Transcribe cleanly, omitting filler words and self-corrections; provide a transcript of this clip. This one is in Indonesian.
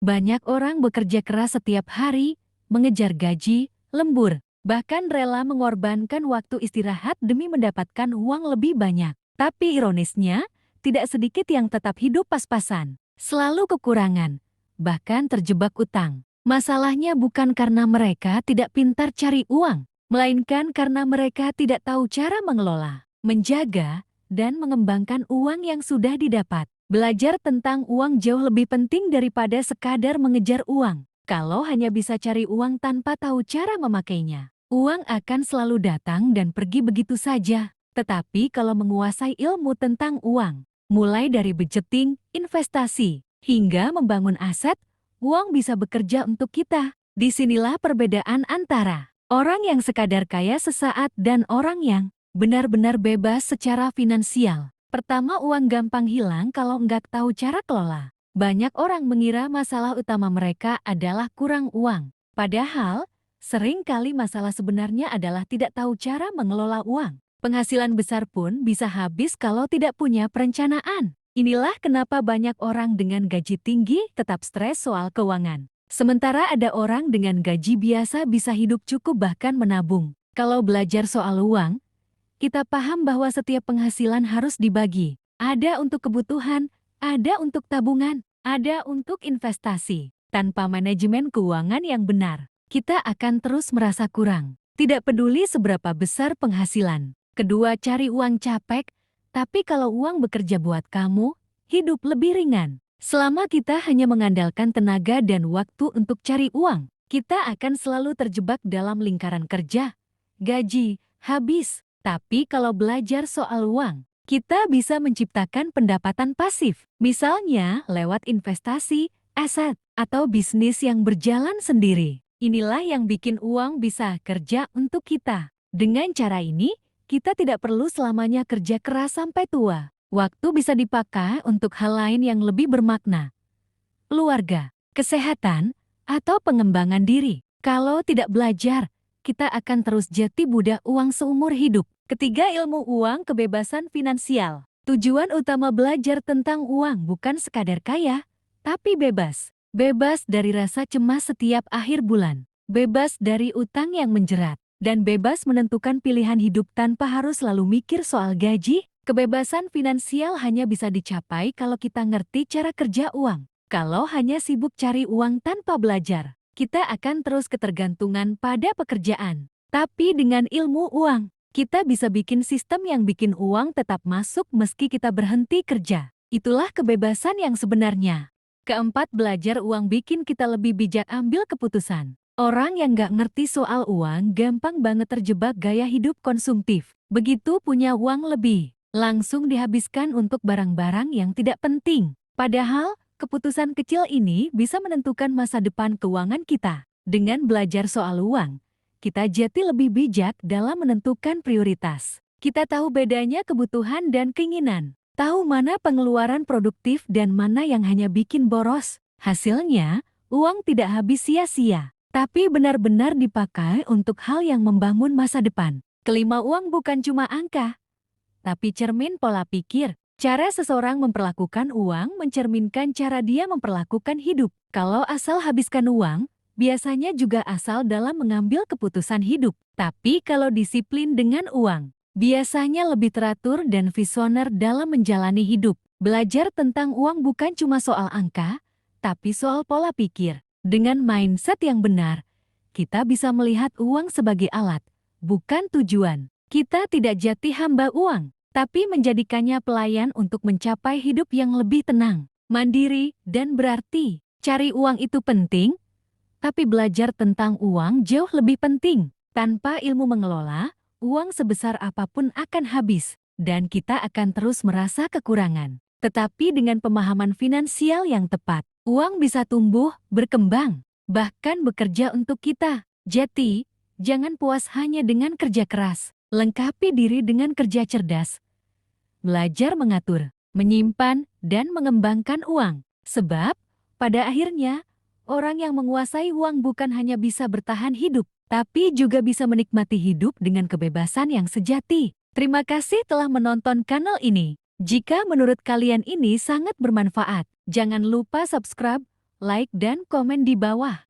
Banyak orang bekerja keras setiap hari, mengejar gaji, lembur, bahkan rela mengorbankan waktu istirahat demi mendapatkan uang lebih banyak. Tapi ironisnya, tidak sedikit yang tetap hidup pas-pasan, selalu kekurangan, bahkan terjebak utang. Masalahnya bukan karena mereka tidak pintar cari uang, melainkan karena mereka tidak tahu cara mengelola, menjaga, dan mengembangkan uang yang sudah didapat. Belajar tentang uang jauh lebih penting daripada sekadar mengejar uang. Kalau hanya bisa cari uang tanpa tahu cara memakainya, uang akan selalu datang dan pergi begitu saja. Tetapi kalau menguasai ilmu tentang uang, mulai dari budgeting, investasi, hingga membangun aset, uang bisa bekerja untuk kita. Disinilah perbedaan antara orang yang sekadar kaya sesaat dan orang yang benar-benar bebas secara finansial. Pertama, uang gampang hilang kalau nggak tahu cara kelola. Banyak orang mengira masalah utama mereka adalah kurang uang. Padahal, sering kali masalah sebenarnya adalah tidak tahu cara mengelola uang. Penghasilan besar pun bisa habis kalau tidak punya perencanaan. Inilah kenapa banyak orang dengan gaji tinggi tetap stres soal keuangan. Sementara ada orang dengan gaji biasa bisa hidup cukup bahkan menabung. Kalau belajar soal uang, kita paham bahwa setiap penghasilan harus dibagi. Ada untuk kebutuhan, ada untuk tabungan, ada untuk investasi. Tanpa manajemen keuangan yang benar, kita akan terus merasa kurang. Tidak peduli seberapa besar penghasilan. Kedua, cari uang capek, tapi kalau uang bekerja buat kamu, hidup lebih ringan. Selama kita hanya mengandalkan tenaga dan waktu untuk cari uang, kita akan selalu terjebak dalam lingkaran kerja, gaji, habis. Tapi kalau belajar soal uang, kita bisa menciptakan pendapatan pasif. Misalnya lewat investasi, aset, atau bisnis yang berjalan sendiri. Inilah yang bikin uang bisa kerja untuk kita. Dengan cara ini, kita tidak perlu selamanya kerja keras sampai tua. Waktu bisa dipakai untuk hal lain yang lebih bermakna. Keluarga, kesehatan, atau pengembangan diri. Kalau tidak belajar, kita akan terus jati budak uang seumur hidup. Ketiga, ilmu uang, kebebasan finansial. Tujuan utama belajar tentang uang bukan sekadar kaya, tapi bebas. Bebas dari rasa cemas setiap akhir bulan. Bebas dari utang yang menjerat. Dan bebas menentukan pilihan hidup tanpa harus selalu mikir soal gaji. Kebebasan finansial hanya bisa dicapai kalau kita ngerti cara kerja uang. Kalau hanya sibuk cari uang tanpa belajar, kita akan terus ketergantungan pada pekerjaan. Tapi dengan ilmu uang, kita bisa bikin sistem yang bikin uang tetap masuk meski kita berhenti kerja. Itulah kebebasan yang sebenarnya. Keempat, belajar uang bikin kita lebih bijak ambil keputusan. Orang yang nggak ngerti soal uang gampang banget terjebak gaya hidup konsumtif. Begitu punya uang lebih, langsung dihabiskan untuk barang-barang yang tidak penting. Padahal, keputusan kecil ini bisa menentukan masa depan keuangan kita. Dengan belajar soal uang, kita jadi lebih bijak dalam menentukan prioritas. Kita tahu bedanya kebutuhan dan keinginan. Tahu mana pengeluaran produktif dan mana yang hanya bikin boros. Hasilnya, uang tidak habis sia-sia, tapi benar-benar dipakai untuk hal yang membangun masa depan. Kelima, uang bukan cuma angka, tapi cermin pola pikir. Cara seseorang memperlakukan uang mencerminkan cara dia memperlakukan hidup. Kalau asal habiskan uang, biasanya juga asal dalam mengambil keputusan hidup. Tapi kalau disiplin dengan uang, biasanya lebih teratur dan visioner dalam menjalani hidup. Belajar tentang uang bukan cuma soal angka, tapi soal pola pikir. Dengan mindset yang benar, kita bisa melihat uang sebagai alat, bukan tujuan. Kita tidak jati hamba uang, tapi menjadikannya pelayan untuk mencapai hidup yang lebih tenang, mandiri, dan berarti. Cari uang itu penting, tapi belajar tentang uang jauh lebih penting. Tanpa ilmu mengelola, uang sebesar apapun akan habis, dan kita akan terus merasa kekurangan. Tetapi dengan pemahaman finansial yang tepat, uang bisa tumbuh, berkembang, bahkan bekerja untuk kita. Jadi, jangan puas hanya dengan kerja keras. Lengkapi diri dengan kerja cerdas. Belajar mengatur, menyimpan, dan mengembangkan uang. Sebab, pada akhirnya, orang yang menguasai uang bukan hanya bisa bertahan hidup, tapi juga bisa menikmati hidup dengan kebebasan yang sejati. Terima kasih telah menonton kanal ini. Jika menurut kalian ini sangat bermanfaat, jangan lupa subscribe, like dan komen di bawah.